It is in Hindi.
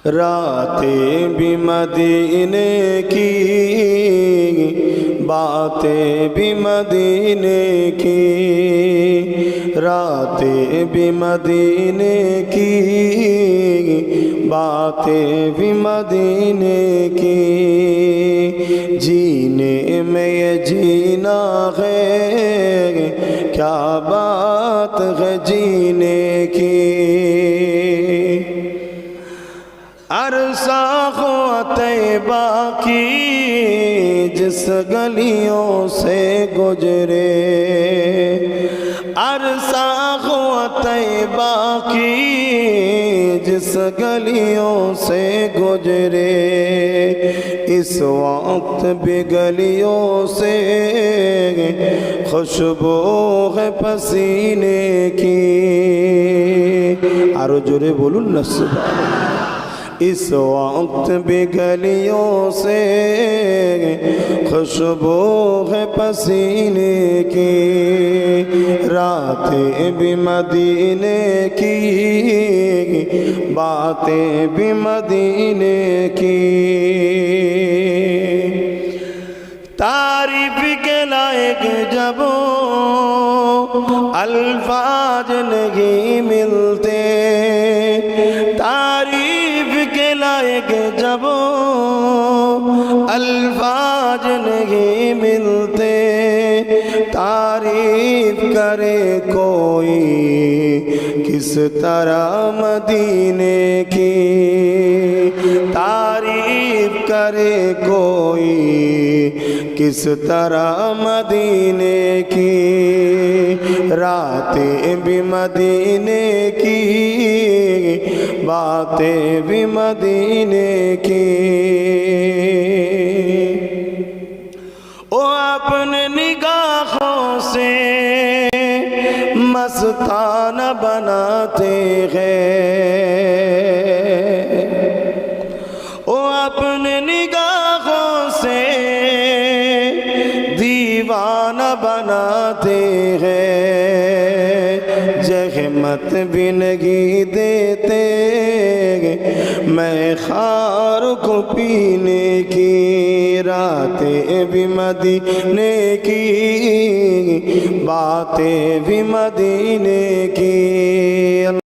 रातें भी मदीने की, बातें भी मदीने की, रातें भी मदीने की, बातें भी मदीने की। जीने में ये जीना है, क्या बात है जीने की। अरसा हो तैबा की जिस गलियों से गुजरे, अरसा हो तैबा की जिस गलियों से गुजरे, इस वक्त भी गलियों से खुशबू है पसीने की। आरो जोरे बोलूं न सुभान। इस वक्त भी गलियों से खुशबू है पसीने की, रातें भी मदीने की, बातें भी मदीने की। तारीफ के लायक जब अल्फाज नहीं मिलते, तारीफ के लायक जब अल्फाज नहीं मिलते, तारीफ करे कोई किस तरह मदीने की, तारीफ करे कोई किस तरह मदीने की। रातें भी मदीने की, बातें भी मदीने की। ओ अपने निगाहों से मस्ताना बनाते हैं, ओ अपने निगाहों से दीवाना बनाते हैं, जहमत भी नहीं देते मैं खार को पीने की। रातें भी मदीने की, बातें भी मदीने की।